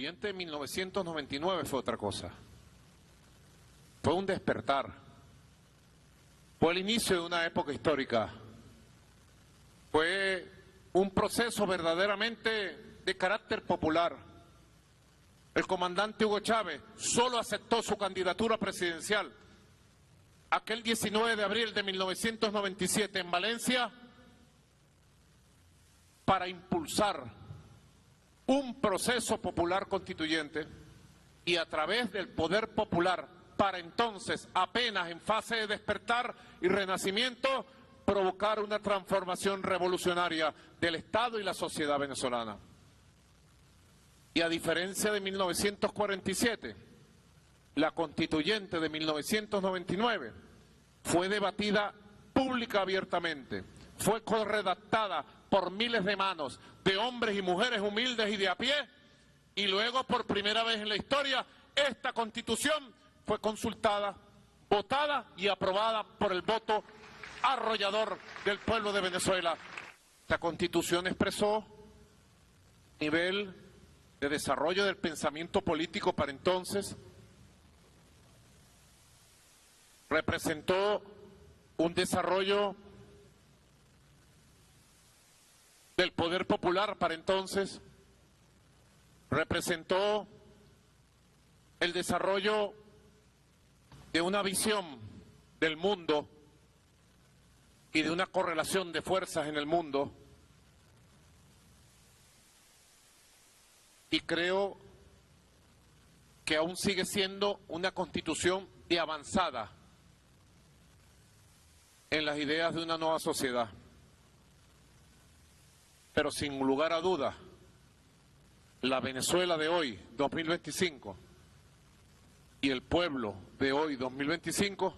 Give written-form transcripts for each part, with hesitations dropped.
constituyente de 1999 fue otra cosa. Fue un despertar. Fue el inicio de una época histórica. Fue un proceso verdaderamente de carácter popular. El comandante Hugo Chávez solo aceptó su candidatura presidencial aquel 19 de abril de 1997 en Valencia para impulsar un proceso popular constituyente y a través del poder popular, para entonces apenas en fase de despertar y renacimiento, provocar una transformación revolucionaria del Estado y la sociedad venezolana. Y a diferencia de 1947, la constituyente de 1999 fue debatida pública abiertamente, fue corredactada por miles de manos de hombres y mujeres humildes y de a pie, y luego por primera vez en la historia esta Constitución fue consultada, votada y aprobada por el voto arrollador del pueblo de Venezuela. La Constitución expresó nivel de desarrollo del pensamiento político para entonces, representó un desarrollo del poder popular para entonces, representó el desarrollo de una visión del mundo y de una correlación de fuerzas en el mundo. Y creo que aún sigue siendo una constitución de avanzada en las ideas de una nueva sociedad. Pero sin lugar a dudas, la Venezuela de hoy, 2025, y el pueblo de hoy, 2025,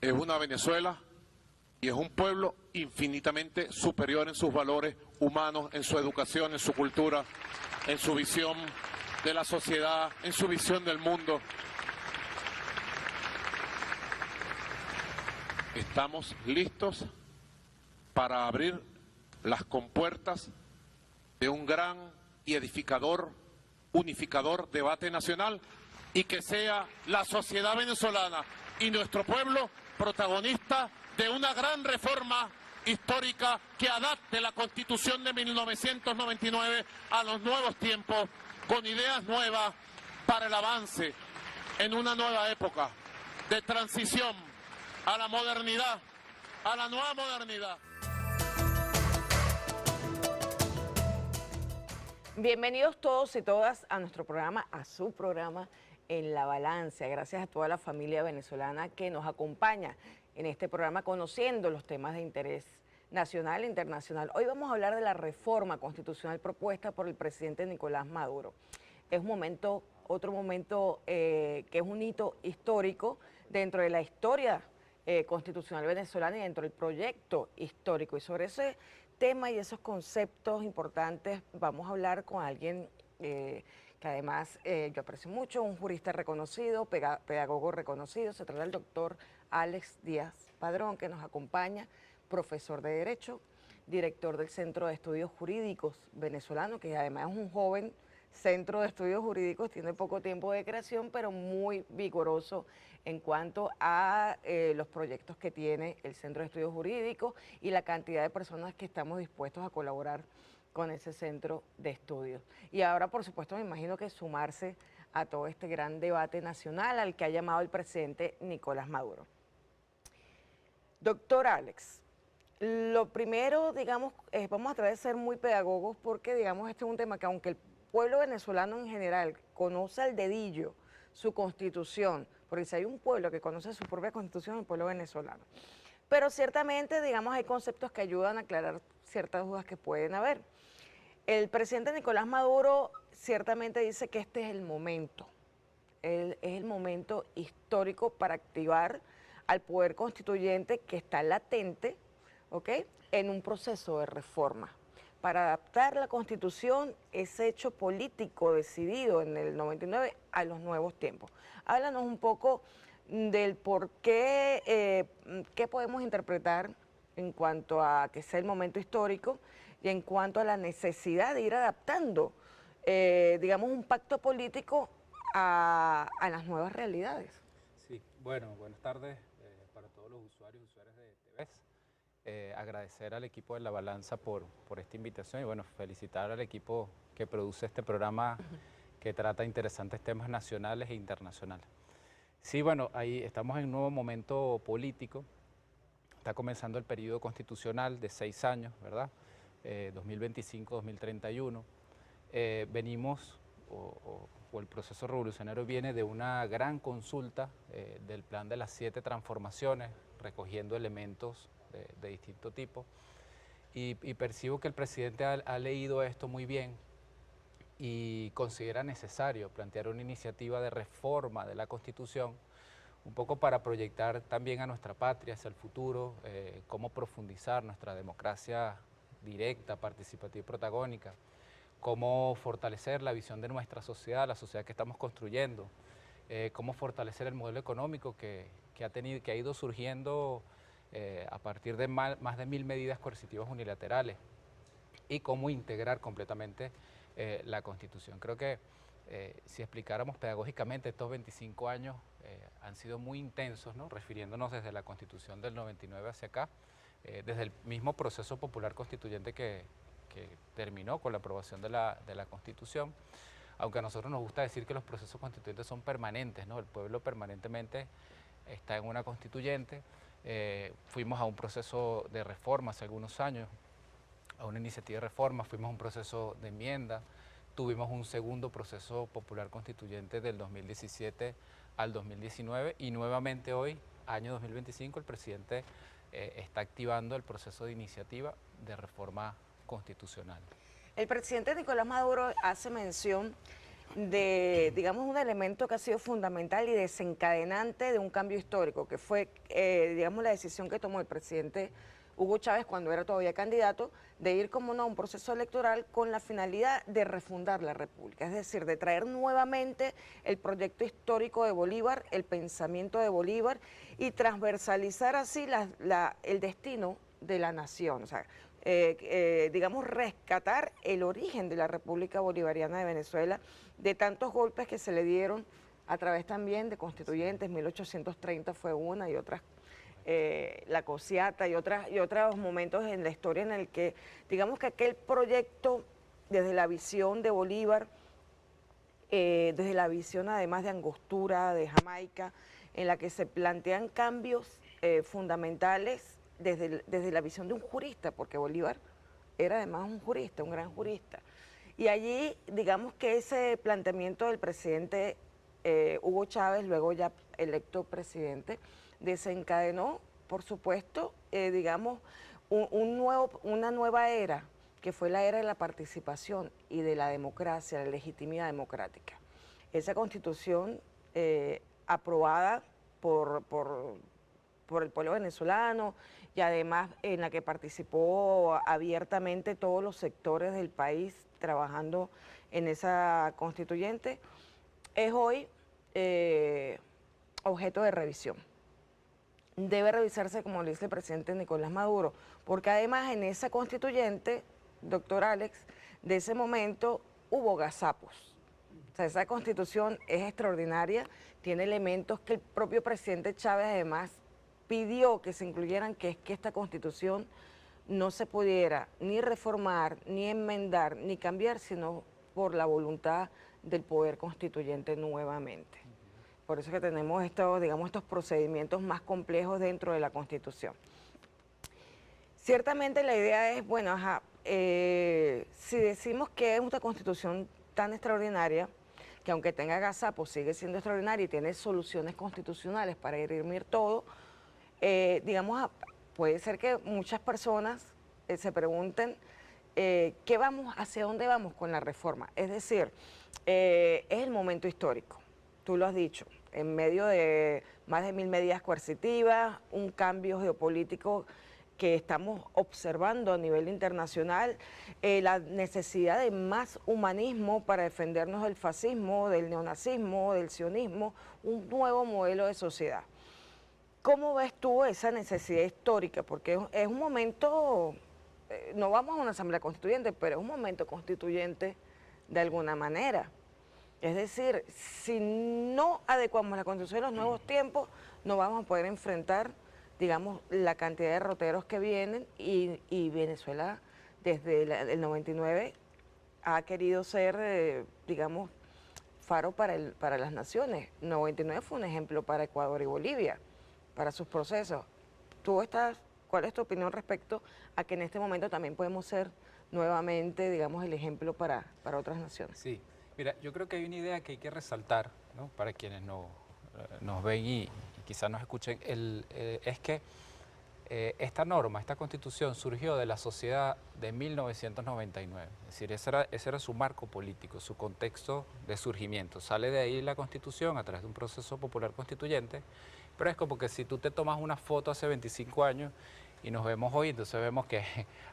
es una Venezuela y es un pueblo infinitamente superior en sus valores humanos, en su educación, en su cultura, en su visión de la sociedad, en su visión del mundo. Estamos listos para abrir las compuertas de un gran y edificador, unificador debate nacional, y que sea la sociedad venezolana y nuestro pueblo protagonista de una gran reforma histórica que adapte la Constitución de 1999 a los nuevos tiempos, con ideas nuevas para el avance en una nueva época de transición a la modernidad, a la nueva modernidad. Bienvenidos todos y todas a nuestro programa, a su programa En la Balanza. Gracias a toda la familia venezolana que nos acompaña en este programa conociendo los temas de interés nacional e internacional. Hoy vamos a hablar de la reforma constitucional propuesta por el presidente Nicolás Maduro. Es un momento, otro momento que es un hito histórico dentro de la historia constitucional venezolana y dentro del proyecto histórico. Y sobre ese tema y esos conceptos importantes vamos a hablar con alguien que además yo aprecio mucho, un jurista reconocido, pedagogo reconocido. Se trata del doctor Alex Díaz Padrón, que nos acompaña, profesor de Derecho, director del Centro de Estudios Jurídicos venezolano, que además es un joven Centro de Estudios Jurídicos, tiene poco tiempo de creación, pero muy vigoroso en cuanto a los proyectos que tiene el Centro de Estudios Jurídicos y la cantidad de personas que estamos dispuestos a colaborar con ese centro de estudios. Y ahora, por supuesto, me imagino que sumarse a todo este gran debate nacional al que ha llamado el presidente Nicolás Maduro. Doctor Alex, lo primero, digamos, vamos a tratar de ser muy pedagogos porque, digamos, este es un tema que aunque el pueblo venezolano en general conoce al dedillo su constitución, porque si hay un pueblo que conoce su propia constitución, el pueblo venezolano. Pero ciertamente, digamos, hay conceptos que ayudan a aclarar ciertas dudas que pueden haber. El presidente Nicolás Maduro ciertamente dice que este es el momento, es el momento histórico para activar al poder constituyente que está latente, ¿ok?, en un proceso de reforma. Para adaptar la Constitución, ese hecho político decidido en el 99 a los nuevos tiempos. Háblanos un poco del por qué, qué podemos interpretar en cuanto a que sea el momento histórico y en cuanto a la necesidad de ir adaptando digamos, un pacto político a las nuevas realidades. Sí, bueno, buenas tardes para todos los usuarios y usuarias de TVS. Agradecer al equipo de La Balanza por esta invitación y bueno, felicitar al equipo que produce este programa que trata interesantes temas nacionales e internacionales. Sí, bueno, ahí estamos en un nuevo momento político. Está comenzando el periodo constitucional de 6 años, ¿verdad? 2025-2031. Venimos, o el proceso revolucionario viene de una gran consulta del plan de las 7 transformaciones, recogiendo elementos de distinto tipo. Y percibo que el presidente ha leído esto muy bien y considera necesario plantear una iniciativa de reforma de la Constitución, un poco para proyectar también a nuestra patria hacia el futuro, cómo profundizar nuestra democracia directa, participativa y protagónica, cómo fortalecer la visión de nuestra sociedad, la sociedad que estamos construyendo, cómo fortalecer el modelo económico que ha ido surgiendo a partir de más de 1000 medidas coercitivas unilaterales y cómo integrar completamente la Constitución. Creo que si explicáramos pedagógicamente, estos 25 años han sido muy intensos, ¿no? Refiriéndonos desde la Constitución del 99 hacia acá, desde el mismo proceso popular constituyente que terminó con la aprobación de la Constitución, aunque a nosotros nos gusta decir que los procesos constituyentes son permanentes, ¿no? El pueblo permanentemente está en una constituyente. Fuimos a un proceso de reforma hace algunos años, a una iniciativa de reforma, fuimos a un proceso de enmienda, tuvimos un segundo proceso popular constituyente del 2017 al 2019 y nuevamente hoy, año 2025, el presidente está activando el proceso de iniciativa de reforma constitucional. El presidente Nicolás Maduro hace mención de, digamos, un elemento que ha sido fundamental y desencadenante de un cambio histórico, que fue, digamos, la decisión que tomó el presidente Hugo Chávez cuando era todavía candidato, de ir como no a un proceso electoral con la finalidad de refundar la República, es decir, de traer nuevamente el proyecto histórico de Bolívar, el pensamiento de Bolívar y transversalizar así el destino de la nación, o sea, digamos, rescatar el origen de la República Bolivariana de Venezuela, de tantos golpes que se le dieron a través también de constituyentes, 1830 fue una y otras, la Cosiata y otros momentos en la historia en el que, digamos que aquel proyecto, desde la visión de Bolívar, desde la visión además de Angostura, de Jamaica, en la que se plantean cambios fundamentales desde la visión de un jurista, porque Bolívar era además un jurista, un gran jurista. Y allí, digamos que ese planteamiento del presidente Hugo Chávez, luego ya electo presidente, desencadenó, por supuesto, digamos, una nueva era, que fue la era de la participación y de la democracia, la legitimidad democrática. Esa constitución aprobada por el pueblo venezolano y además en la que participó abiertamente todos los sectores del país trabajando en esa constituyente, es hoy objeto de revisión. Debe revisarse, como le dice el presidente Nicolás Maduro, porque además en esa constituyente, doctor Alex, de ese momento hubo gazapos. O sea, esa constitución es extraordinaria, tiene elementos que el propio presidente Chávez además pidió que se incluyeran, que es que esta constitución no se pudiera ni reformar, ni enmendar, ni cambiar, sino por la voluntad del poder constituyente nuevamente. Por eso que tenemos estos procedimientos más complejos dentro de la Constitución. Ciertamente la idea es, bueno, si decimos que es una Constitución tan extraordinaria, que aunque tenga gazapos sigue siendo extraordinaria y tiene soluciones constitucionales para dirimir todo, digamos, puede ser que muchas personas se pregunten hacia dónde vamos con la reforma. Es decir, es el momento histórico, tú lo has dicho, en medio de más de 1000 medidas coercitivas, un cambio geopolítico que estamos observando a nivel internacional, la necesidad de más humanismo para defendernos del fascismo, del neonazismo, del sionismo, un nuevo modelo de sociedad. ¿Cómo ves tú esa necesidad histórica? Porque es un momento, no vamos a una asamblea constituyente, pero es un momento constituyente de alguna manera. Es decir, si no adecuamos la Constitución a los nuevos tiempos, no vamos a poder enfrentar, digamos, la cantidad de derroteros que vienen y Venezuela desde el 99 ha querido ser, digamos, faro para las naciones. 99 fue un ejemplo para Ecuador y Bolivia, para sus procesos. ¿Cuál es tu opinión respecto a que en este momento también podemos ser nuevamente, digamos, el ejemplo para otras naciones? Sí, mira, yo creo que hay una idea que hay que resaltar, ¿no? Para quienes nos ven y quizás nos escuchen, es que esta norma, esta constitución surgió de la sociedad de 1999, es decir, ese era su marco político, su contexto de surgimiento. Sale de ahí la constitución a través de un proceso popular constituyente, pero es como que si tú te tomas una foto hace 25 años y nos vemos hoy, entonces vemos que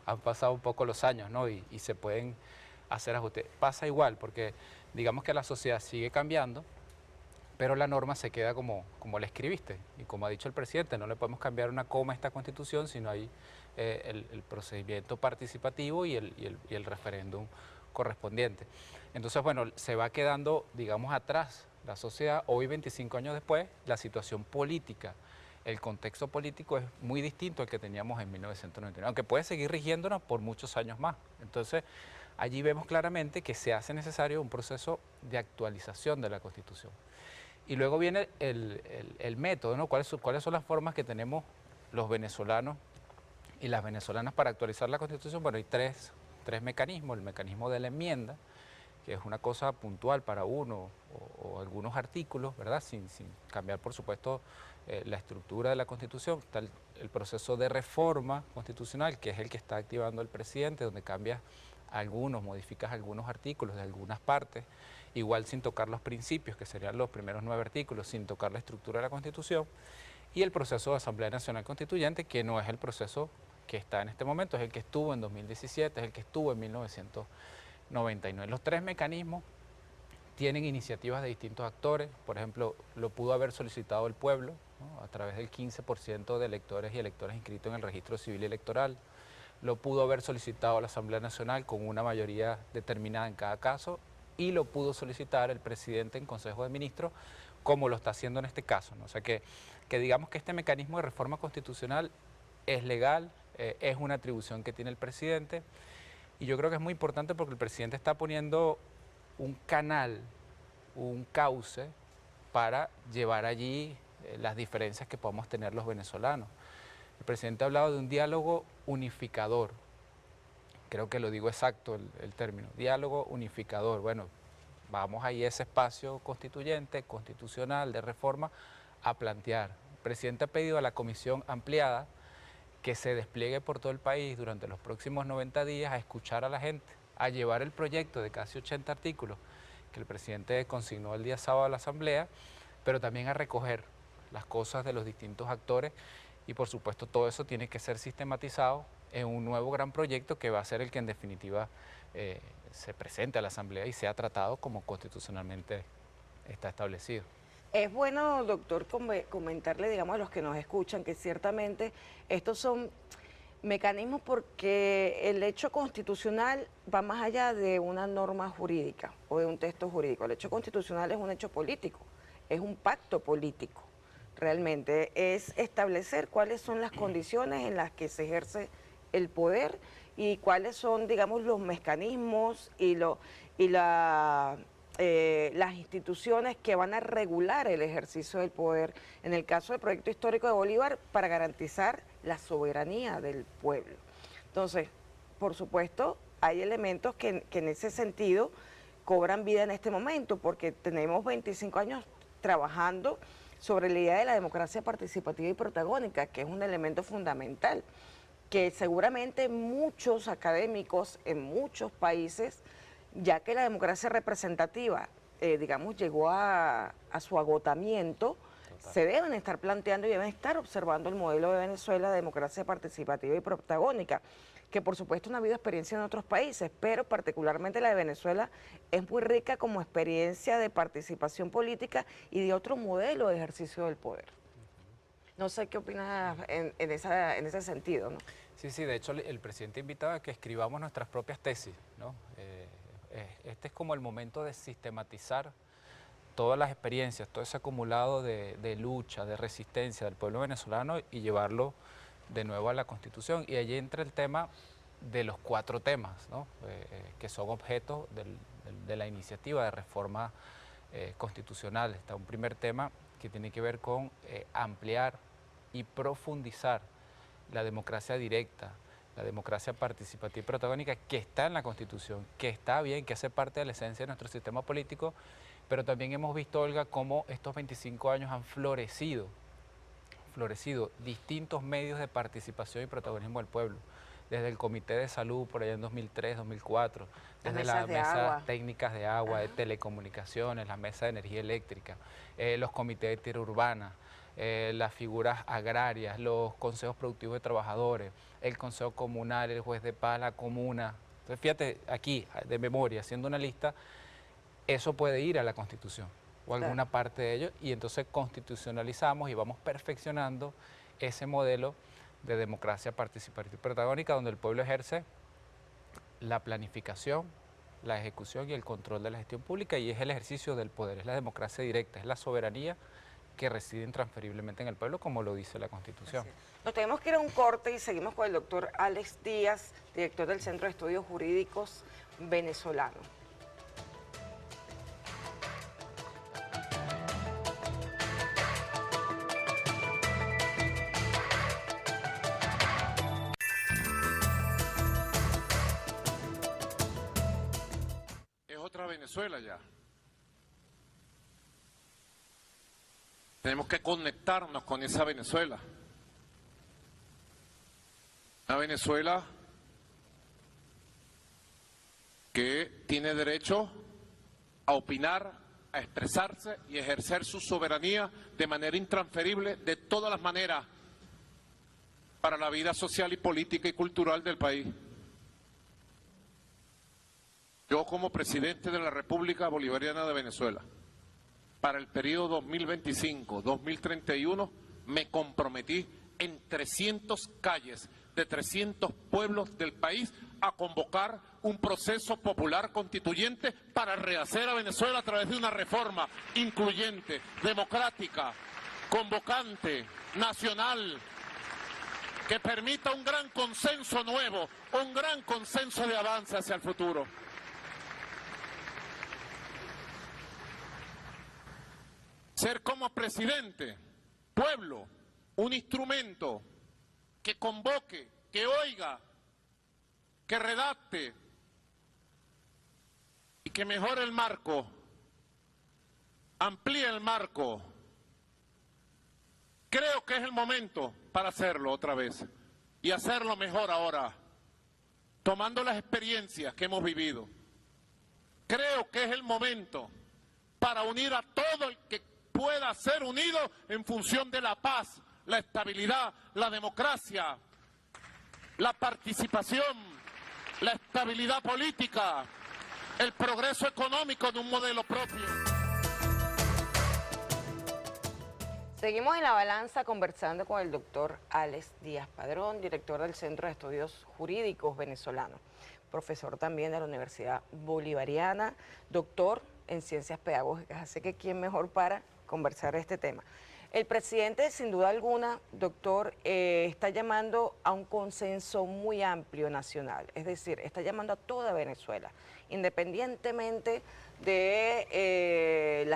han pasado un poco los años, ¿no? Y se pueden hacer ajustes. Pasa igual, porque digamos que la sociedad sigue cambiando, pero la norma se queda como la escribiste. Y como ha dicho el presidente, no le podemos cambiar una coma a esta constitución, sino hay el procedimiento participativo y el referéndum correspondiente. Entonces, bueno, se va quedando, digamos, atrás la sociedad. Hoy, 25 años después, la situación política, el contexto político es muy distinto al que teníamos en 1999, aunque puede seguir rigiéndonos por muchos años más. Entonces, allí vemos claramente que se hace necesario un proceso de actualización de la Constitución. Y luego viene el método, ¿no? ¿Cuáles son las formas que tenemos los venezolanos y las venezolanas para actualizar la Constitución? Bueno, hay tres mecanismos. El mecanismo de la enmienda, que es una cosa puntual para uno o algunos artículos, ¿verdad? Sin cambiar, por supuesto, la estructura de la Constitución. Está el proceso de reforma constitucional, que es el que está activando el presidente, donde cambias modificas algunos artículos de algunas partes, igual sin tocar los principios, que serían los primeros 9 artículos, sin tocar la estructura de la Constitución, y el proceso de Asamblea Nacional Constituyente, que no es el proceso que está en este momento, es el que estuvo en 2017, es el que estuvo en 1999. Los tres mecanismos tienen iniciativas de distintos actores, por ejemplo, lo pudo haber solicitado el pueblo, ¿no? A través del 15% de electores y electoras inscritos en el registro civil electoral, lo pudo haber solicitado la Asamblea Nacional con una mayoría determinada en cada caso, y lo pudo solicitar el presidente en Consejo de Ministros, como lo está haciendo en este caso, ¿no? O sea que digamos que este mecanismo de reforma constitucional es legal, es una atribución que tiene el presidente, y yo creo que es muy importante porque el presidente está poniendo un canal, un cauce para llevar allí las diferencias que podamos tener los venezolanos. El presidente ha hablado de un diálogo unificador. Creo que lo digo exacto el término, diálogo unificador. Bueno, vamos ahí a ese espacio constituyente, constitucional, de reforma, a plantear. El presidente ha pedido a la comisión ampliada que se despliegue por todo el país durante los próximos 90 días a escuchar a la gente, a llevar el proyecto de casi 80 artículos que el presidente consignó el día sábado a la Asamblea, pero también a recoger las cosas de los distintos actores, y por supuesto todo eso tiene que ser sistematizado en un nuevo gran proyecto que va a ser el que en definitiva se presente a la Asamblea y sea tratado como constitucionalmente está establecido. Es bueno, doctor, comentarle, digamos, a los que nos escuchan que ciertamente estos son mecanismos porque el hecho constitucional va más allá de una norma jurídica o de un texto jurídico. El hecho constitucional es un hecho político, es un pacto político. Realmente es establecer cuáles son las condiciones en las que se ejerce el poder y cuáles son, digamos, los mecanismos las instituciones que van a regular el ejercicio del poder, en el caso del proyecto histórico de Bolívar, para garantizar la soberanía del pueblo. Entonces, por supuesto, hay elementos que en ese sentido cobran vida en este momento, porque tenemos 25 años trabajando sobre la idea de la democracia participativa y protagónica, que es un elemento fundamental, que seguramente muchos académicos en muchos países, ya que la democracia representativa, digamos, llegó a su agotamiento, se deben estar planteando y deben estar observando el modelo de Venezuela de democracia participativa y protagónica, que por supuesto no ha habido experiencia en otros países, pero particularmente la de Venezuela es muy rica como experiencia de participación política y de otro modelo de ejercicio del poder. No sé qué opinas en ese sentido, ¿no? Sí, de hecho el presidente invitaba a que escribamos nuestras propias tesis, ¿no? Este es como el momento de sistematizar todas las experiencias, todo ese acumulado de lucha, de resistencia del pueblo venezolano y llevarlo de nuevo a la Constitución. Y allí entra el tema de los 4 temas, ¿no? Que son objeto de la iniciativa de reforma constitucional. Está un primer tema que tiene que ver con ampliar y profundizar la democracia directa, la democracia participativa y protagónica que está en la Constitución, que está bien, que hace parte de la esencia de nuestro sistema político, pero también hemos visto, Olga, cómo estos 25 años han florecido distintos medios de participación y protagonismo del pueblo, desde el Comité de Salud por allá en 2003, 2004, desde las mesas técnicas de agua, de telecomunicaciones, la mesa de energía eléctrica, los comités de tierra urbana, las figuras agrarias, los consejos productivos de trabajadores, el consejo comunal, el juez de paz, la comuna. Entonces, fíjate, aquí, de memoria, haciendo una lista, eso puede ir a la Constitución o alguna parte de ello, y entonces constitucionalizamos y vamos perfeccionando ese modelo de democracia participativa y protagónica donde el pueblo ejerce la planificación, la ejecución y el control de la gestión pública, y es el ejercicio del poder, es la democracia directa, es la soberanía que reside intransferiblemente en el pueblo, como lo dice la Constitución. Nos tenemos que ir a un corte y seguimos con el doctor Alex Díaz, director del Centro de Estudios Jurídicos Venezolano. Venezuela ya. Tenemos que conectarnos con esa Venezuela. Una Venezuela que tiene derecho a opinar, a expresarse y ejercer su soberanía de manera intransferible, de todas las maneras, para la vida social y política y cultural del país. Yo, como presidente de la República Bolivariana de Venezuela, para el periodo 2025-2031, me comprometí en 300 calles de 300 pueblos del país a convocar un proceso popular constituyente para rehacer a Venezuela a través de una reforma incluyente, democrática, convocante, nacional, que permita un gran consenso nuevo, un gran consenso de avance hacia el futuro. Ser como presidente, pueblo, un instrumento que convoque, que oiga, que redacte y que mejore el marco, amplíe el marco. Creo que es el momento para hacerlo otra vez y hacerlo mejor ahora, tomando las experiencias que hemos vivido. Creo que es el momento para unir a todo el que pueda ser unido en función de la paz, la estabilidad, la democracia, la participación, la estabilidad política, el progreso económico de un modelo propio. Seguimos en La Balanza conversando con el doctor Alex Díaz Padrón, director del Centro de Estudios Jurídicos Venezolano, profesor también de la Universidad Bolivariana, doctor en Ciencias Pedagógicas. Así que ¿quién mejor para conversar este tema? El presidente, sin duda alguna, doctor, está llamando a un consenso muy amplio nacional, es decir, está llamando a toda Venezuela, independientemente de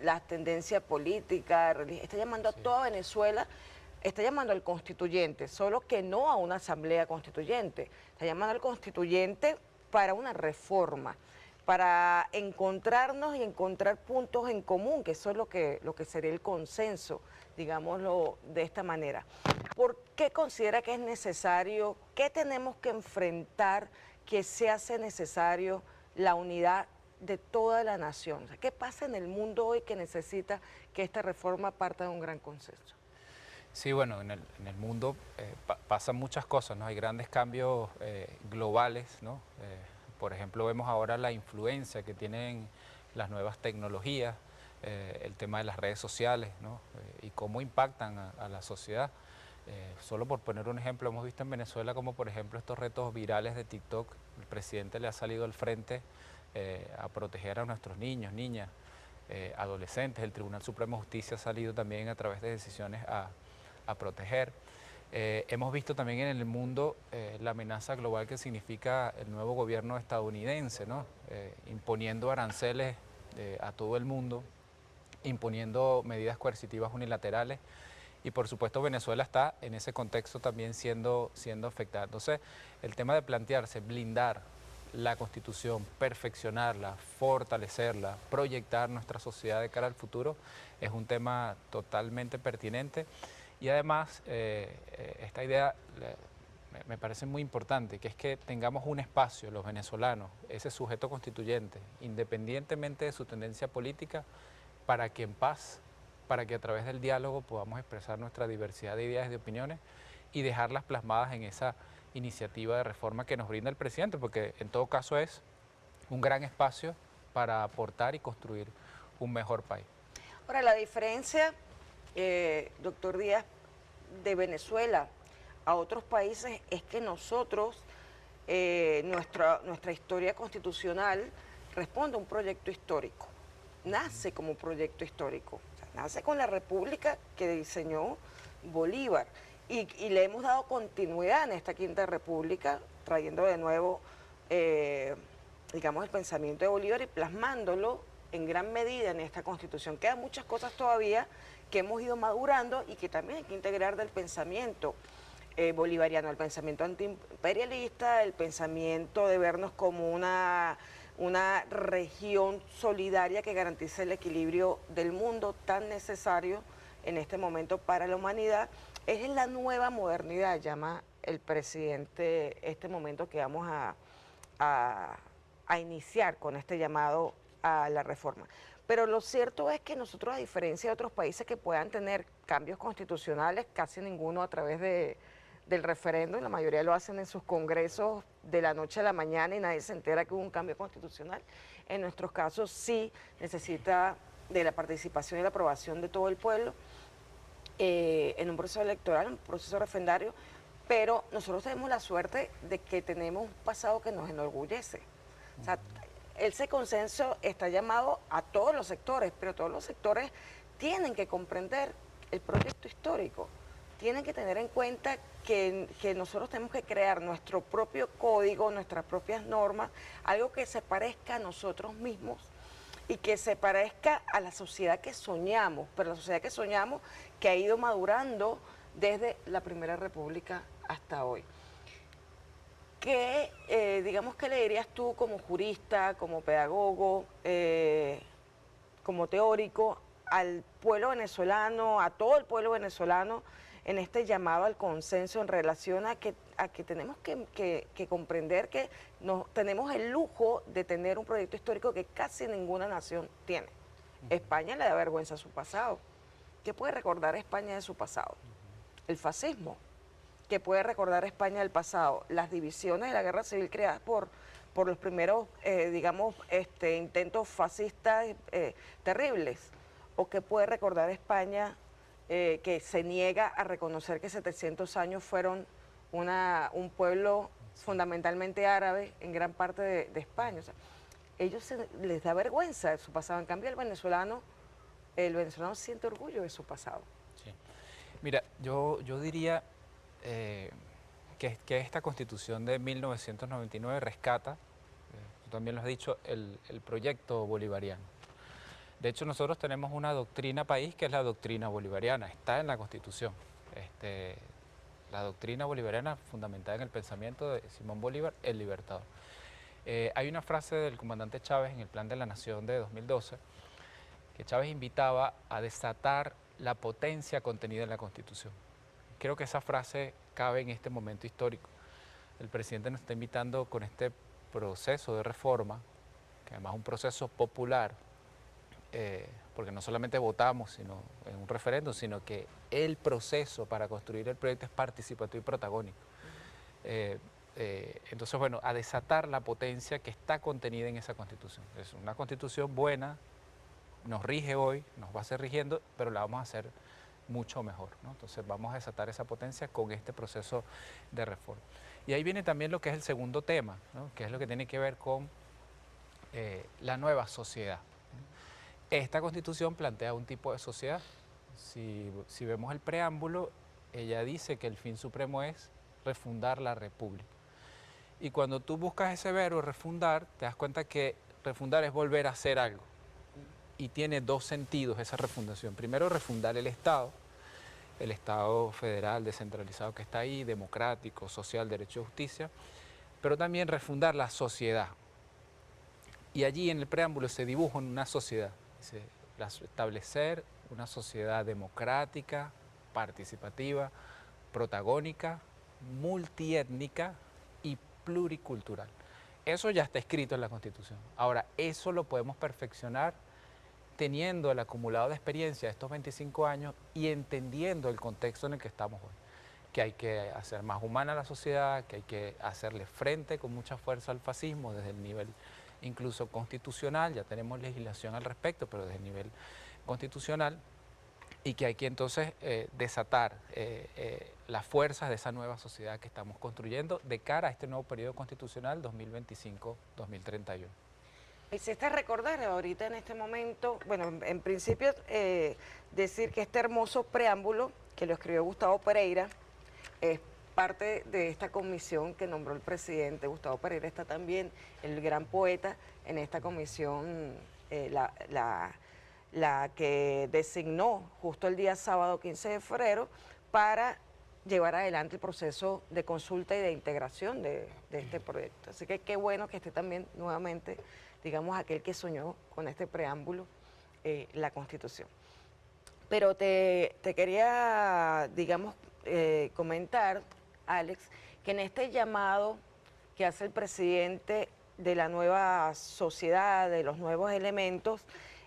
las tendencias políticas, está llamando a toda Venezuela, está llamando al constituyente, solo que no a una asamblea constituyente, está llamando al constituyente para una reforma, para encontrarnos y encontrar puntos en común, que eso es lo que sería el consenso, digámoslo de esta manera. ¿Por qué considera que es necesario, qué tenemos que enfrentar, que se hace necesario la unidad de toda la nación? O sea, ¿qué pasa en el mundo hoy que necesita que esta reforma parta de un gran consenso? Sí, bueno, en el mundo pasan muchas cosas, ¿no? Hay grandes cambios globales, ¿no? Por ejemplo, vemos ahora la influencia que tienen las nuevas tecnologías, el tema de las redes sociales, ¿no? Y cómo impactan a la sociedad. Solo por poner un ejemplo, hemos visto en Venezuela como, por ejemplo, estos retos virales de TikTok, el presidente le ha salido al frente a proteger a nuestros niños, niñas, adolescentes. El Tribunal Supremo de Justicia ha salido también a través de decisiones a proteger. Hemos visto también en el mundo la amenaza global que significa el nuevo gobierno estadounidense, ¿no? Imponiendo aranceles a todo el mundo, imponiendo medidas coercitivas unilaterales, y por supuesto Venezuela está en ese contexto también siendo afectada. Entonces, el tema de plantearse, blindar la Constitución, perfeccionarla, fortalecerla, proyectar nuestra sociedad de cara al futuro, es un tema totalmente pertinente. Y además, esta idea me parece muy importante, que es que tengamos un espacio, los venezolanos, ese sujeto constituyente, independientemente de su tendencia política, para que en paz, para que a través del diálogo podamos expresar nuestra diversidad de ideas y de opiniones y dejarlas plasmadas en esa iniciativa de reforma que nos brinda el presidente, porque en todo caso es un gran espacio para aportar y construir un mejor país. Ahora, la diferencia, doctor Díaz, de Venezuela a otros países es que nosotros, nuestra historia constitucional responde a un proyecto histórico, nace como proyecto histórico, o sea, nace con la república que diseñó Bolívar y le hemos dado continuidad en esta quinta república, trayendo de nuevo, digamos, el pensamiento de Bolívar y plasmándolo en gran medida en esta Constitución. Quedan muchas cosas todavía que hemos ido madurando y que también hay que integrar del pensamiento bolivariano, el pensamiento antiimperialista, el pensamiento de vernos como una región solidaria que garantice el equilibrio del mundo tan necesario en este momento para la humanidad. Es la nueva modernidad, llama el presidente este momento que vamos a iniciar con este llamado a la reforma. Pero lo cierto es que nosotros, a diferencia de otros países que puedan tener cambios constitucionales, casi ninguno a través del referéndum, la mayoría lo hacen en sus congresos de la noche a la mañana y nadie se entera que hubo un cambio constitucional. En nuestros casos sí necesita de la participación y la aprobación de todo el pueblo en un proceso electoral, un proceso referendario, pero nosotros tenemos la suerte de que tenemos un pasado que nos enorgullece. O sea, ese consenso está llamado a todos los sectores, pero todos los sectores tienen que comprender el proyecto histórico, tienen que tener en cuenta que nosotros tenemos que crear nuestro propio código, nuestras propias normas, algo que se parezca a nosotros mismos y que se parezca a la sociedad que soñamos, pero la sociedad que soñamos que ha ido madurando desde la Primera República hasta hoy. ¿Qué, digamos, qué le dirías tú como jurista, como pedagogo, como teórico al pueblo venezolano, a todo el pueblo venezolano, en este llamado al consenso en relación a que tenemos que comprender que tenemos el lujo de tener un proyecto histórico que casi ninguna nación tiene? España le da vergüenza a su pasado. ¿Qué puede recordar España de su pasado? El fascismo. ¿Qué puede recordar España del pasado? Las divisiones de la guerra civil creadas por los primeros, digamos, intentos fascistas terribles. ¿O qué puede recordar España que se niega a reconocer que 700 años fueron un pueblo fundamentalmente árabe en gran parte de España? O sea, ellos les da vergüenza de su pasado. En cambio, el venezolano siente orgullo de su pasado. Sí. Mira, yo diría que esta Constitución de 1999 rescata, tú también lo has dicho, el proyecto bolivariano. De hecho, nosotros tenemos una doctrina país que es la doctrina bolivariana, está en la Constitución. La doctrina bolivariana fundamentada en el pensamiento de Simón Bolívar, el libertador. Hay una frase del comandante Chávez en el Plan de la Nación de 2012, que Chávez invitaba a desatar la potencia contenida en la Constitución. Creo que esa frase cabe en este momento histórico. El presidente nos está invitando con este proceso de reforma, que además es un proceso popular, porque no solamente votamos en un referéndum, sino que el proceso para construir el proyecto es participativo y protagónico. Entonces, bueno, a desatar la potencia que está contenida en esa Constitución. Es una Constitución buena, nos rige hoy, nos va a seguir rigiendo, pero la vamos a hacer mucho mejor, ¿no? Entonces vamos a desatar esa potencia con este proceso de reforma. Y ahí viene también lo que es el segundo tema, ¿no? Que es lo que tiene que ver con la nueva sociedad. Esta Constitución plantea un tipo de sociedad. Si vemos el preámbulo, ella dice que el fin supremo es refundar la República. Y cuando tú buscas ese verbo, refundar, te das cuenta que refundar es volver a hacer algo. Y tiene dos sentidos esa refundación. Primero, refundar el Estado federal descentralizado que está ahí, democrático, social, derecho y justicia, pero también refundar la sociedad. Y allí en el preámbulo se dibuja una sociedad, dice, establecer una sociedad democrática, participativa, protagónica, multiétnica y pluricultural. Eso ya está escrito en la Constitución. Ahora, eso lo podemos perfeccionar teniendo el acumulado de experiencia de estos 25 años y entendiendo el contexto en el que estamos hoy. Que hay que hacer más humana la sociedad, que hay que hacerle frente con mucha fuerza al fascismo desde el nivel incluso constitucional, ya tenemos legislación al respecto, pero desde el nivel constitucional, y que hay que entonces desatar las fuerzas de esa nueva sociedad que estamos construyendo de cara a este nuevo periodo constitucional 2025-2031. Hiciste recordar ahorita en este momento, bueno, en principio decir que este hermoso preámbulo que lo escribió Gustavo Pereira es parte de esta comisión que nombró el presidente. Gustavo Pereira está también, el gran poeta, en esta comisión, la que designó justo el día sábado 15 de febrero para llevar adelante el proceso de consulta y de integración de este proyecto. Así que qué bueno que esté también nuevamente, digamos, aquel que soñó con este preámbulo, la Constitución. Pero te quería, digamos, comentar, Alex, que en este llamado que hace el presidente de la nueva sociedad, de los nuevos elementos,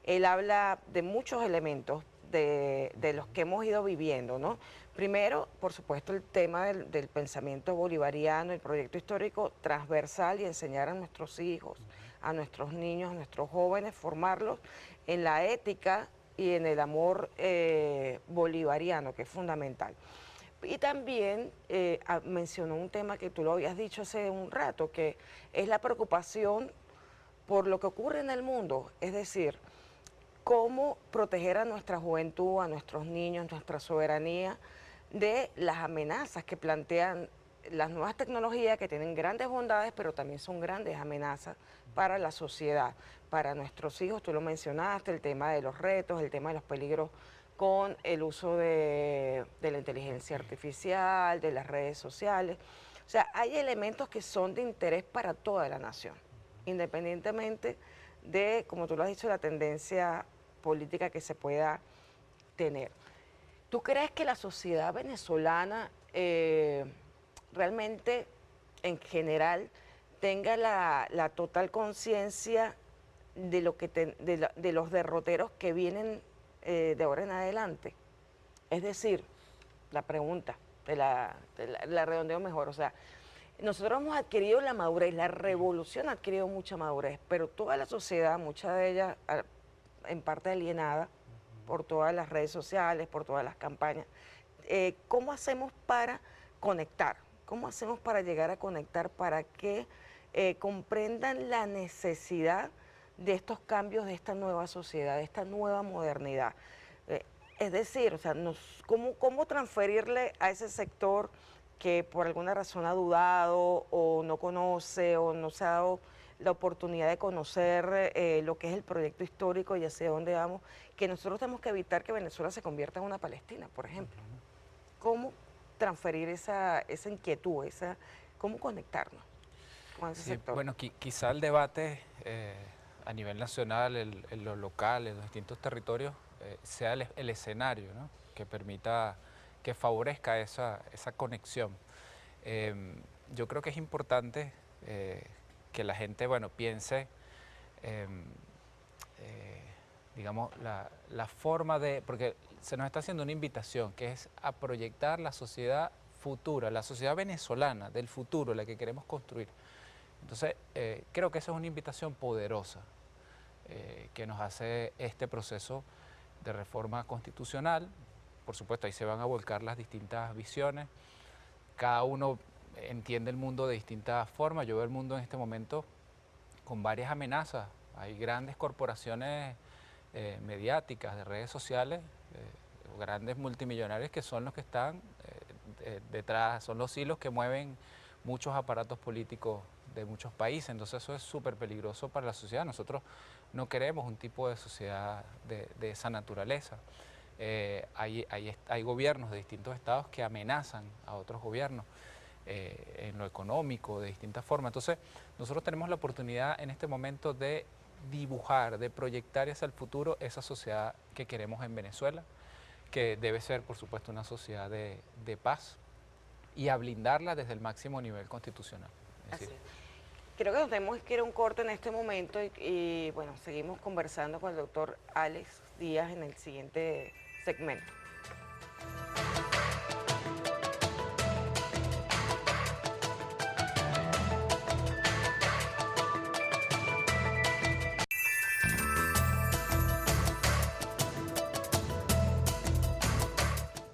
él habla de muchos elementos de los que hemos ido viviendo, ¿no? Primero, por supuesto, el tema del pensamiento bolivariano, el proyecto histórico transversal y enseñar a nuestros hijos, a nuestros niños, a nuestros jóvenes, formarlos en la ética y en el amor bolivariano, que es fundamental. Y también mencionó un tema que tú lo habías dicho hace un rato, que es la preocupación por lo que ocurre en el mundo, es decir, cómo proteger a nuestra juventud, a nuestros niños, nuestra soberanía de las amenazas que plantean las nuevas tecnologías, que tienen grandes bondades, pero también son grandes amenazas para la sociedad, para nuestros hijos. Tú lo mencionaste, el tema de los retos, el tema de los peligros con el uso de la inteligencia artificial, de las redes sociales. O sea, hay elementos que son de interés para toda la nación, independientemente de, como tú lo has dicho, la tendencia política que se pueda tener. ¿Tú crees que la sociedad venezolana realmente, en general, tenga la total conciencia de lo que de los derroteros que vienen de ahora en adelante? Es decir, la pregunta, la redondeo mejor, o sea, nosotros hemos adquirido la madurez, la revolución ha adquirido mucha madurez, pero toda la sociedad, mucha de ella en parte alienada por todas las redes sociales, por todas las campañas. ¿Cómo hacemos para conectar? ¿Cómo hacemos para llegar a conectar para que comprendan la necesidad de estos cambios, de esta nueva sociedad, de esta nueva modernidad? Es decir, o sea, ¿cómo transferirle a ese sector que por alguna razón ha dudado o no conoce o no se ha dado la oportunidad de conocer lo que es el proyecto histórico y hacia dónde vamos, que nosotros tenemos que evitar que Venezuela se convierta en una Palestina, por ejemplo? ¿Cómo transferir esa inquietud, cómo conectarnos con ese sector? Bueno, quizá el debate a nivel nacional, en lo local, en los distintos territorios, sea el escenario, ¿no?, que permita, que favorezca esa conexión. Yo creo que es importante que la gente, bueno, piense, digamos, la forma de, porque se nos está haciendo una invitación, que es a proyectar la sociedad futura, la sociedad venezolana del futuro, la que queremos construir. Entonces, creo que esa es una invitación poderosa que nos hace este proceso de reforma constitucional. Por supuesto, ahí se van a volcar las distintas visiones. Cada uno entiende el mundo de distintas formas. Yo veo el mundo en este momento con varias amenazas. Hay grandes corporaciones mediáticas, de redes sociales, grandes multimillonarios que son los que están detrás, son los hilos que mueven muchos aparatos políticos de muchos países. Entonces eso es súper peligroso para la sociedad. Nosotros no queremos un tipo de sociedad de esa naturaleza. Hay gobiernos de distintos estados que amenazan a otros gobiernos en lo económico, de distintas formas. Entonces nosotros tenemos la oportunidad en este momento de dibujar, de proyectar hacia el futuro esa sociedad que queremos en Venezuela, que debe ser, por supuesto, una sociedad de paz, y a blindarla desde el máximo nivel constitucional. Es decir, Creo que nos tenemos que ir a un corte en este momento y, bueno, seguimos conversando con el doctor Alex Díaz en el siguiente segmento.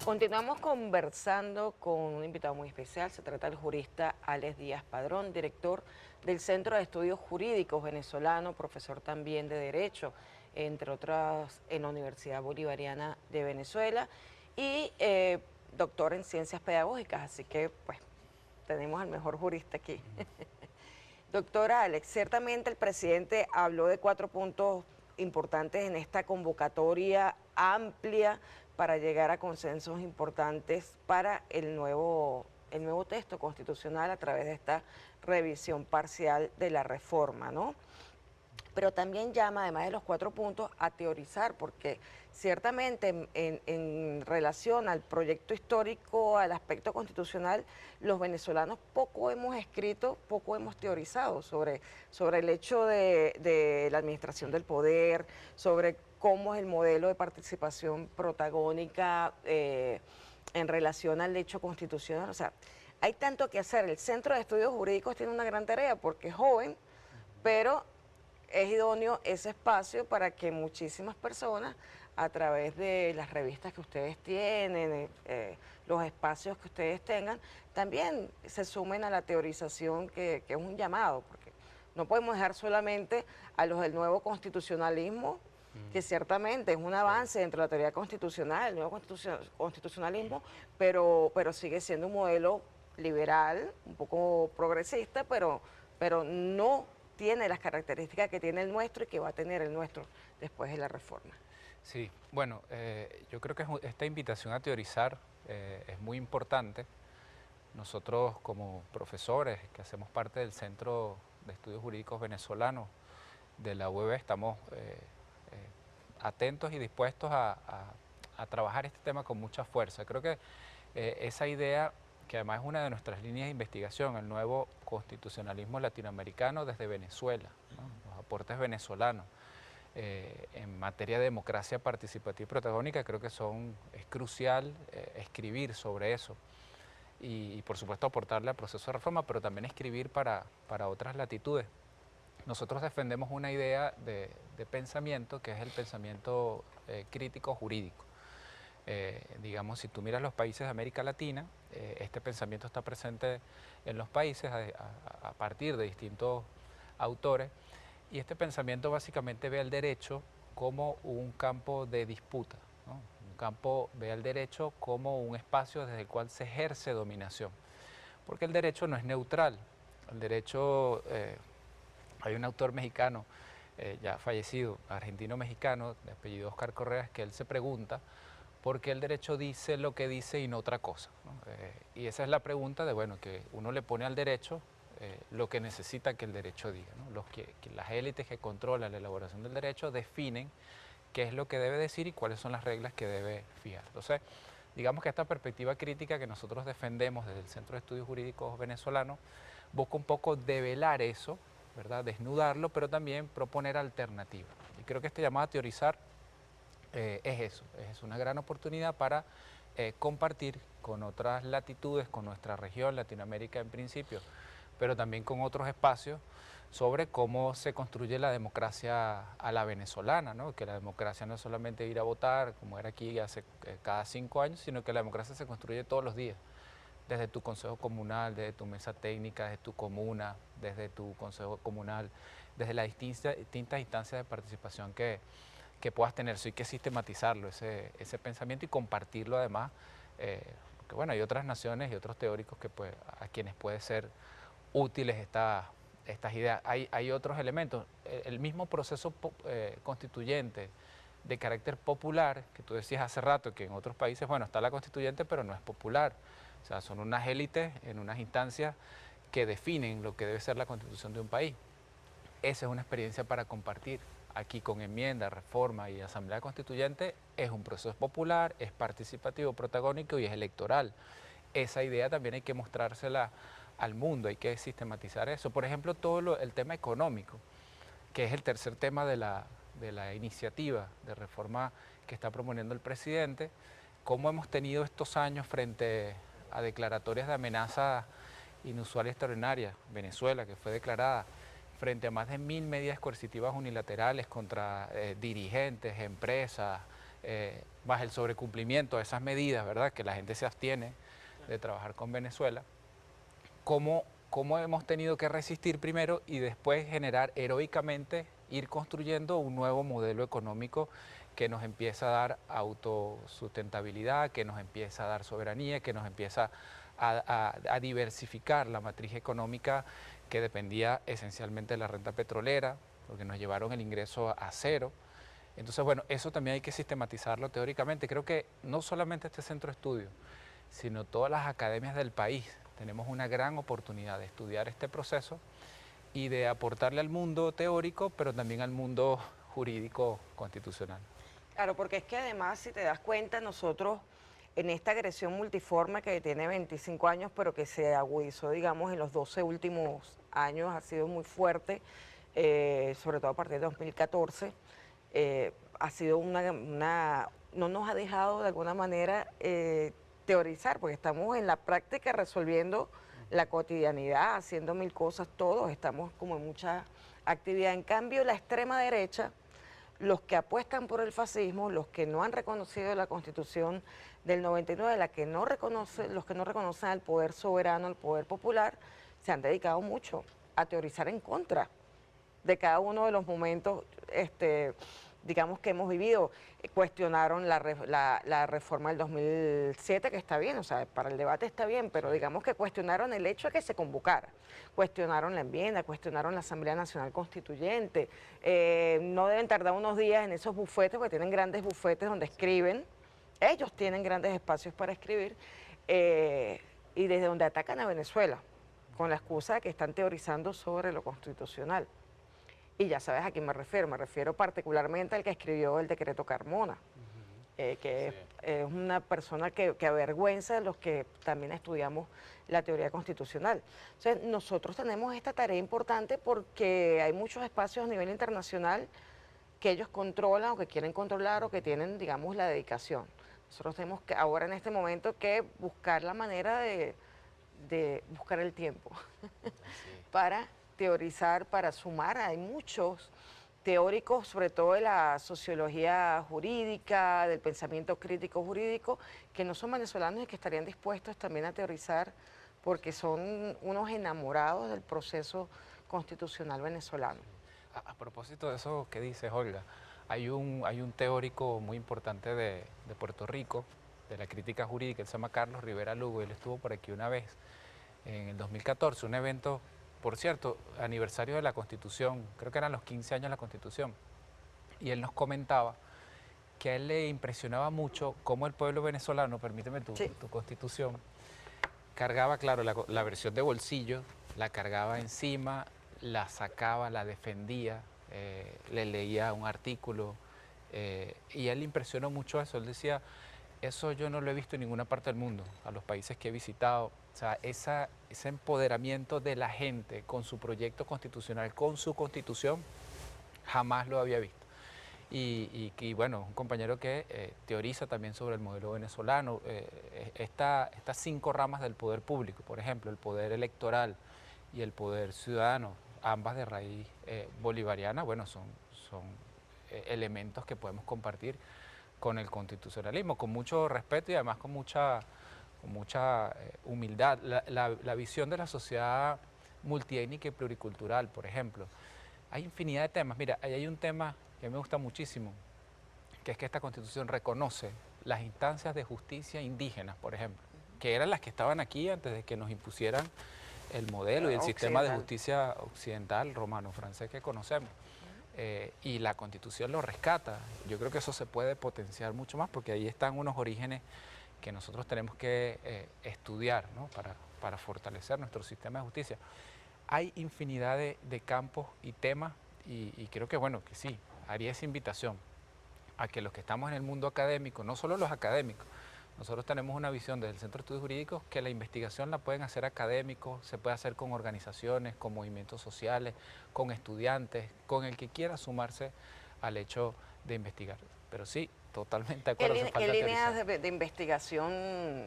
Continuamos conversando con un invitado muy especial. Se trata del jurista Alex Díaz Padrón, director del Centro de Estudios Jurídicos venezolano, profesor también de Derecho, entre otras en la Universidad Bolivariana de Venezuela, y doctor en Ciencias Pedagógicas. Así que, pues, tenemos al mejor jurista aquí. Doctora Alex, ciertamente el presidente habló de 4 puntos importantes en esta convocatoria amplia para llegar a consensos importantes para el nuevo texto constitucional a través de esta revisión parcial de la reforma, ¿no? Pero también llama, además de los 4 puntos, a teorizar, porque ciertamente en relación al proyecto histórico, al aspecto constitucional, los venezolanos poco hemos escrito, poco hemos teorizado sobre el hecho de la administración del poder, sobre cómo es el modelo de participación protagónica en relación al hecho constitucional. O sea, hay tanto que hacer. El Centro de Estudios Jurídicos tiene una gran tarea porque es joven, pero es idóneo ese espacio para que muchísimas personas, a través de las revistas que ustedes tienen, los espacios que ustedes tengan, también se sumen a la teorización que es un llamado, porque no podemos dejar solamente a los del nuevo constitucionalismo, que ciertamente es un avance dentro de la teoría constitucional, el nuevo constitucionalismo, pero sigue siendo un modelo liberal, un poco progresista, pero no tiene las características que tiene el nuestro y que va a tener el nuestro después de la reforma. sí, bueno, yo creo que esta invitación a teorizar es muy importante. Nosotros como profesores que hacemos parte del Centro de Estudios Jurídicos Venezolanos de la UEB estamos atentos y dispuestos a trabajar este tema con mucha fuerza. Creo que esa idea, que además es una de nuestras líneas de investigación, el nuevo constitucionalismo latinoamericano desde Venezuela, ¿no? Los aportes venezolanos en materia de democracia participativa y protagónica, creo que es crucial escribir sobre eso y por supuesto aportarle al proceso de reforma, pero también escribir para otras latitudes. Nosotros defendemos una idea de pensamiento que es el pensamiento crítico jurídico. Digamos, si tú miras los países de América Latina, este pensamiento está presente en los países a partir de distintos autores, y este pensamiento básicamente ve al derecho como un campo de disputa, ¿no? Un campo, ve al derecho como un espacio desde el cual se ejerce dominación, porque el derecho no es neutral. El derecho, hay un autor mexicano, ya fallecido, argentino-mexicano, de apellido Oscar Correas, que él se pregunta por qué el derecho dice lo que dice y no otra cosa, ¿no? Y esa es la pregunta de, bueno, que uno le pone al derecho lo que necesita que el derecho diga, ¿no? Que las élites que controlan la elaboración del derecho definen qué es lo que debe decir y cuáles son las reglas que debe fijar. Entonces, digamos que esta perspectiva crítica que nosotros defendemos desde el Centro de Estudios Jurídicos Venezolanos busca un poco develar eso, ¿verdad? Desnudarlo, pero también proponer alternativas. Y creo que este llamado a teorizar es eso, es una gran oportunidad para compartir con otras latitudes, con nuestra región, Latinoamérica en principio, pero también con otros espacios, sobre cómo se construye la democracia a la venezolana, ¿no? Que la democracia no es solamente ir a votar, como era aquí hace cada 5 años, sino que la democracia se construye todos los días, desde tu consejo comunal, desde tu mesa técnica, desde tu comuna, desde tu consejo comunal, desde las distintas instancias de participación que puedas tener. Eso hay que sistematizarlo, ese pensamiento, y compartirlo además, porque bueno, hay otras naciones y otros teóricos que pues, a quienes puede ser útiles estas ideas. Hay otros elementos, el mismo proceso constituyente de carácter popular, que tú decías hace rato, que en otros países, bueno, está la constituyente, pero no es popular. O sea, son unas élites en unas instancias que definen lo que debe ser la constitución de un país. Esa es una experiencia para compartir. Aquí con enmienda, reforma y asamblea constituyente es un proceso popular, es participativo, protagónico y es electoral. Esa idea también hay que mostrársela al mundo, hay que sistematizar eso. Por ejemplo, el tema económico, que es el tercer tema de la iniciativa de reforma que está proponiendo el presidente. Cómo hemos tenido estos años frente a declaratorias de amenaza inusual y extraordinaria. Venezuela, que fue declarada frente a más de 1000 medidas coercitivas unilaterales contra dirigentes, empresas, más el sobrecumplimiento de esas medidas, ¿verdad? Que la gente se abstiene de trabajar con Venezuela. Cómo hemos tenido que resistir primero y después generar heroicamente, ir construyendo un nuevo modelo económico que nos empieza a dar autosustentabilidad, que nos empieza a dar soberanía, que nos empieza a diversificar la matriz económica que dependía esencialmente de la renta petrolera, porque nos llevaron el ingreso a cero. Entonces, bueno, eso también hay que sistematizarlo teóricamente. Creo que no solamente este centro de estudio, sino todas las academias del país tenemos una gran oportunidad de estudiar este proceso y de aportarle al mundo teórico, pero también al mundo jurídico constitucional. Claro, porque es que además, si te das cuenta, nosotros en esta agresión multiforme que tiene 25 años, pero que se agudizó, digamos, en los 12 últimos años, ha sido muy fuerte, sobre todo a partir de 2014, ha sido no nos ha dejado de alguna manera teorizar, porque estamos en la práctica resolviendo la cotidianidad, haciendo mil cosas, todos estamos como en mucha actividad. En cambio, la extrema derecha, los que apuestan por el fascismo, los que no han reconocido la Constitución del 99, los que no reconocen al poder soberano, al poder popular, se han dedicado mucho a teorizar en contra de cada uno de los momentos, digamos, que hemos vivido. Cuestionaron la reforma del 2007, que está bien, o sea, para el debate está bien, pero digamos que cuestionaron el hecho de que se convocara, cuestionaron la enmienda, cuestionaron la Asamblea Nacional Constituyente. No deben tardar unos días en esos bufetes, porque tienen grandes bufetes donde escriben, ellos tienen grandes espacios para escribir, y desde donde atacan a Venezuela, con la excusa de que están teorizando sobre lo constitucional. Y ya sabes a quién me refiero particularmente al que escribió el decreto Carmona, que es una persona que avergüenza a los que también estudiamos la teoría constitucional. Entonces, nosotros tenemos esta tarea importante porque hay muchos espacios a nivel internacional que ellos controlan o que quieren controlar o que tienen, digamos, la dedicación. Nosotros tenemos que ahora en este momento que buscar la manera de buscar el tiempo para teorizar, para sumar. Hay muchos teóricos, sobre todo de la sociología jurídica, del pensamiento crítico jurídico, que no son venezolanos y que estarían dispuestos también a teorizar porque son unos enamorados del proceso constitucional venezolano. A propósito de eso que dices, Olga, hay un teórico muy importante de Puerto Rico, de la crítica jurídica, él se llama Carlos Rivera Lugo, él estuvo por aquí una vez, en el 2014, un evento, por cierto, aniversario de la Constitución, creo que eran los 15 años de la Constitución, y él nos comentaba que a él le impresionaba mucho cómo el pueblo venezolano, permíteme tu Constitución, cargaba, claro, la versión de bolsillo, la cargaba encima, la sacaba, la defendía, le leía un artículo, y a él le impresionó mucho eso. Él decía, eso yo no lo he visto en ninguna parte del mundo, a los países que he visitado. O sea, ese empoderamiento de la gente con su proyecto constitucional, con su constitución, jamás lo había visto. Y bueno, un compañero que teoriza también sobre el modelo venezolano, estas 5 ramas del poder público, por ejemplo, el poder electoral y el poder ciudadano, ambas de raíz bolivariana, bueno, son elementos que podemos compartir con el constitucionalismo, con mucho respeto y además con mucha humildad. La visión de la sociedad multiétnica y pluricultural, por ejemplo, Hay infinidad de temas. Mira, ahí hay un tema que me gusta muchísimo, que es que esta Constitución reconoce las instancias de justicia indígenas, por ejemplo, que eran las que estaban aquí antes de que nos impusieran el modelo y el sistema de justicia occidental, romano, francés que conocemos. Y la Constitución lo rescata. Yo creo que eso se puede potenciar mucho más porque ahí están unos orígenes que nosotros tenemos que estudiar, ¿no? para fortalecer nuestro sistema de justicia. Hay infinidad de campos y temas y creo que, bueno, que sí, haría esa invitación a que los que estamos en el mundo académico, no solo los académicos, nosotros tenemos una visión desde el Centro de Estudios Jurídicos que la investigación la pueden hacer académicos, se puede hacer con organizaciones, con movimientos sociales, con estudiantes, con el que quiera sumarse al hecho de investigar. Pero sí, totalmente de acuerdo. ¿Qué líneas de investigación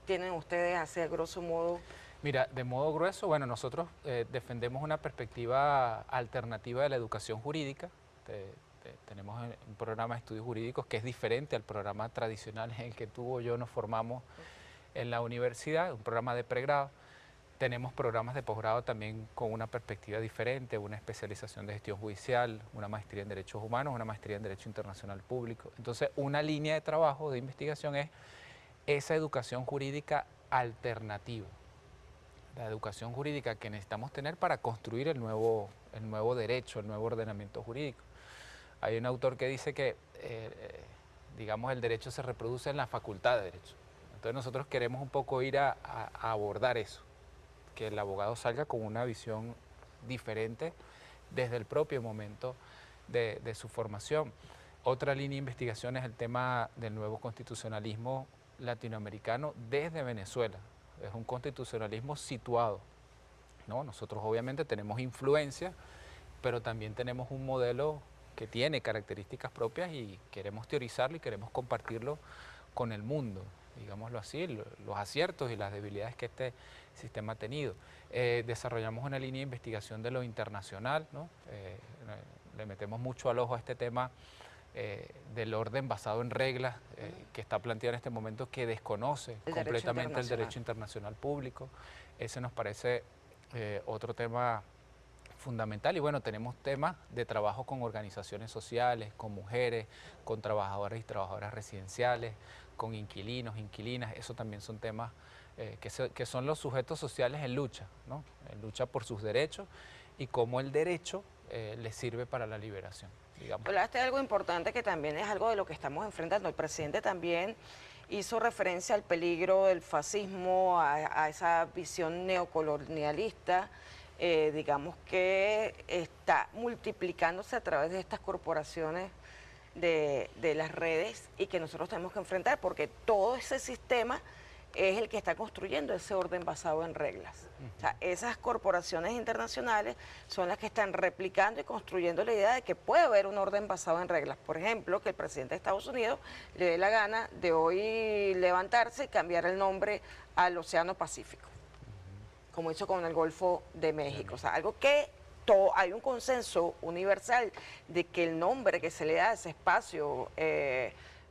tienen ustedes así a grosso modo? Mira, de modo grueso, bueno, nosotros defendemos una perspectiva alternativa de la educación jurídica. Tenemos un programa de estudios jurídicos que es diferente al programa tradicional en el que tú o yo nos formamos en la universidad, un programa de pregrado. Tenemos programas de posgrado también con una perspectiva diferente, una especialización de gestión judicial, una maestría en derechos humanos, una maestría en derecho internacional público. Entonces, una línea de trabajo de investigación es esa educación jurídica alternativa. La educación jurídica que necesitamos tener para construir el nuevo derecho, el nuevo ordenamiento jurídico. Hay un autor que dice que, digamos, el derecho se reproduce en la facultad de derecho. Entonces nosotros queremos un poco ir a abordar eso, que el abogado salga con una visión diferente desde el propio momento de su formación. Otra línea de investigación es el tema del nuevo constitucionalismo latinoamericano desde Venezuela. Es un constitucionalismo situado, ¿no? Nosotros obviamente tenemos influencia, pero también tenemos un modelo que tiene características propias y queremos teorizarlo y queremos compartirlo con el mundo, digámoslo así, los aciertos y las debilidades que este sistema ha tenido. Desarrollamos una línea de investigación de lo internacional, ¿no? Le metemos mucho al ojo a este tema del orden basado en reglas que está planteado en este momento, que desconoce completamente el derecho internacional público. Ese nos parece otro tema fundamental. Y bueno, tenemos temas de trabajo con organizaciones sociales, con mujeres, con trabajadores y trabajadoras residenciales, con inquilinos, inquilinas. Eso también son temas que son los sujetos sociales en lucha, ¿no? En lucha por sus derechos y cómo el derecho les sirve para la liberación, digamos. Hablaste de algo importante que también es algo de lo que estamos enfrentando. El presidente también hizo referencia al peligro del fascismo, a esa visión neocolonialista, digamos que está multiplicándose a través de estas corporaciones de las redes y que nosotros tenemos que enfrentar porque todo ese sistema es el que está construyendo ese orden basado en reglas. O sea, esas corporaciones internacionales son las que están replicando y construyendo la idea de que puede haber un orden basado en reglas. Por ejemplo, que el presidente de Estados Unidos le dé la gana de hoy levantarse y cambiar el nombre al Océano Pacífico, como hizo con el Golfo de México. O sea, algo que hay un consenso universal de que el nombre que se le da a ese espacio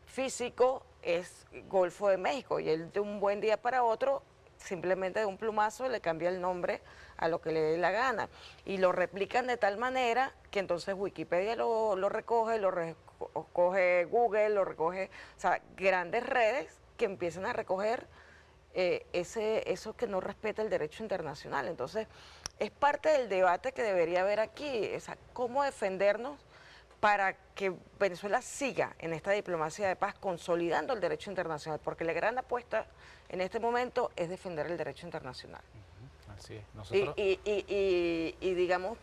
físico es Golfo de México, y él de un buen día para otro, simplemente de un plumazo, le cambia el nombre a lo que le dé la gana. Y lo replican de tal manera que entonces Wikipedia lo recoge, lo recoge Google, lo recoge, o sea, grandes redes que empiezan a recoger eso que no respeta el derecho internacional. Entonces, es parte del debate que debería haber aquí, o sea, cómo defendernos para que Venezuela siga en esta diplomacia de paz consolidando el derecho internacional, porque la gran apuesta en este momento es defender el derecho internacional. Así es. Nosotros... Y digamos,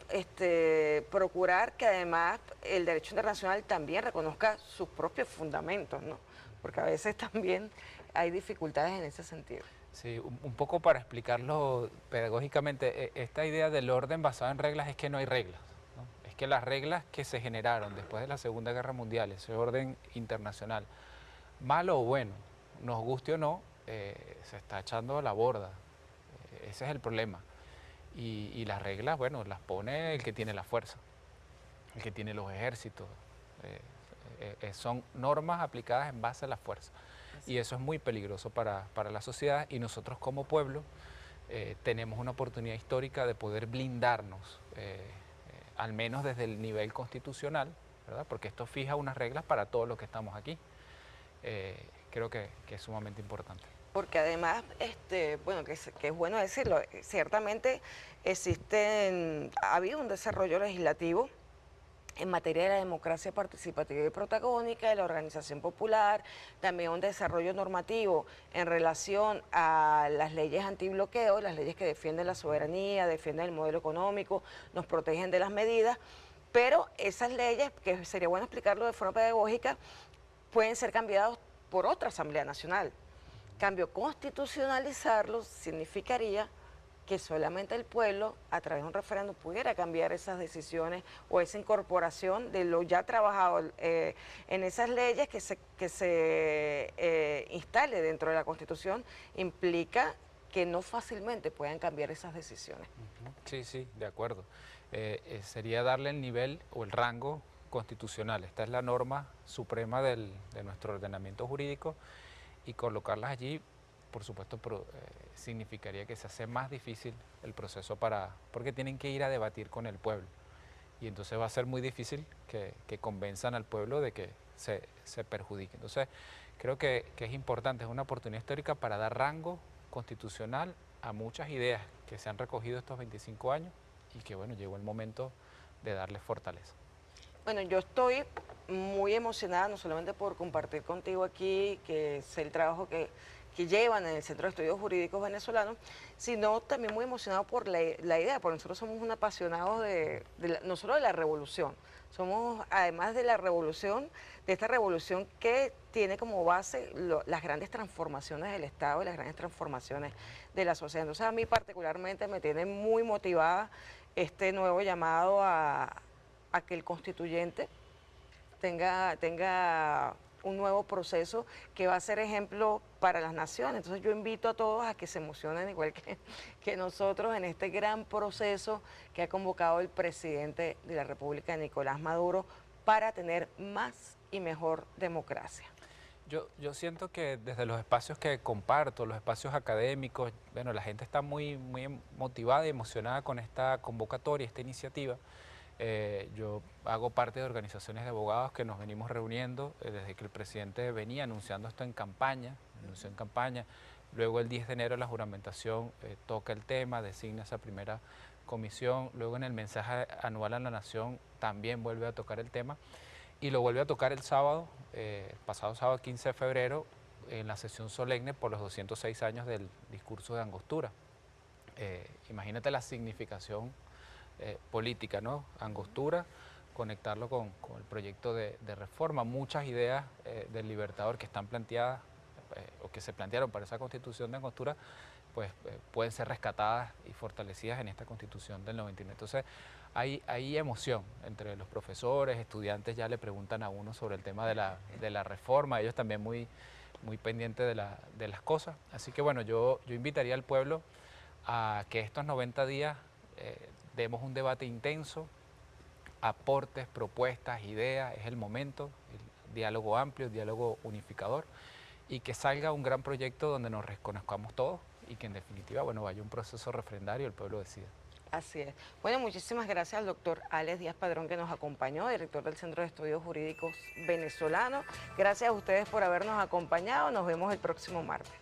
procurar que además el derecho internacional también reconozca sus propios fundamentos, ¿no? Porque a veces también hay dificultades en ese sentido. Sí, un poco para explicarlo pedagógicamente, esta idea del orden basado en reglas es que no hay reglas, ¿no? Es que las reglas que se generaron después de la Segunda Guerra Mundial, ese orden internacional, malo o bueno, nos guste o no, se está echando a la borda. Ese es el problema. Y las reglas, bueno, las pone el que tiene la fuerza, el que tiene los ejércitos. Son normas aplicadas en base a la fuerza. Y eso es muy peligroso para la sociedad, y nosotros como pueblo tenemos una oportunidad histórica de poder blindarnos al menos desde el nivel constitucional, ¿verdad? Porque esto fija unas reglas para todos los que estamos aquí. Creo que es sumamente importante. Porque además, bueno, que es bueno decirlo, ciertamente ha habido un desarrollo legislativo en materia de la democracia participativa y protagónica, de la organización popular, también un desarrollo normativo en relación a las leyes antibloqueo, las leyes que defienden la soberanía, defienden el modelo económico, nos protegen de las medidas, pero esas leyes, que sería bueno explicarlo de forma pedagógica, pueden ser cambiadas por otra Asamblea Nacional. Cambio, constitucionalizarlos significaría que solamente el pueblo, a través de un referéndum, pudiera cambiar esas decisiones o esa incorporación de lo ya trabajado en esas leyes que se instale dentro de la Constitución, implica que no fácilmente puedan cambiar esas decisiones. Sí, sí, de acuerdo. Sería darle el nivel o el rango constitucional. Esta es la norma suprema de nuestro ordenamiento jurídico y colocarlas allí, por supuesto, significaría que se hace más difícil el proceso porque tienen que ir a debatir con el pueblo. Y entonces va a ser muy difícil que convenzan al pueblo de que se perjudique. Entonces, creo que es importante, es una oportunidad histórica para dar rango constitucional a muchas ideas que se han recogido estos 25 años y que, bueno, llegó el momento de darles fortaleza. Bueno, yo estoy muy emocionada, no solamente por compartir contigo aquí, que sé el trabajo que llevan en el Centro de Estudios Jurídicos Venezolanos, sino también muy emocionado por la idea, porque nosotros somos un apasionados no solo de la revolución, somos además de la revolución, de esta revolución que tiene como base las grandes transformaciones del Estado y las grandes transformaciones de la sociedad. Entonces a mí particularmente me tiene muy motivada este nuevo llamado a que el constituyente tenga un nuevo proceso que va a ser ejemplo para las naciones. Entonces yo invito a todos a que se emocionen igual que nosotros en este gran proceso que ha convocado el presidente de la República, Nicolás Maduro, para tener más y mejor democracia. Yo siento que desde los espacios que comparto, los espacios académicos, bueno, la gente está muy motivada y emocionada con esta convocatoria, esta iniciativa. Yo hago parte de organizaciones de abogados que nos venimos reuniendo desde que el presidente venía anunciando esto anunció en campaña. Luego el 10 de enero la juramentación toca el tema, designa esa primera comisión. Luego en el mensaje anual a la Nación también vuelve a tocar el tema y lo vuelve a tocar el sábado, pasado sábado 15 de febrero, en la sesión solemne por los 206 años del discurso de Angostura. Imagínate la significación política, ¿no? Angostura, conectarlo con el proyecto de reforma. Muchas ideas del Libertador que están planteadas o que se plantearon para esa constitución de Angostura, pues pueden ser rescatadas y fortalecidas en esta constitución del 99. Entonces hay emoción entre los profesores, estudiantes ya le preguntan a uno sobre el tema de la reforma, ellos también muy pendientes de las cosas. Así que bueno, yo invitaría al pueblo a que estos 90 días demos un debate intenso, aportes, propuestas, ideas, es el momento, el diálogo amplio, el diálogo unificador, y que salga un gran proyecto donde nos reconozcamos todos y que en definitiva, bueno, vaya un proceso referendario y el pueblo decida. Así es. Bueno, muchísimas gracias al doctor Alex Díaz Padrón que nos acompañó, director del Centro de Estudios Jurídicos Venezolanos. Gracias a ustedes por habernos acompañado. Nos vemos el próximo martes.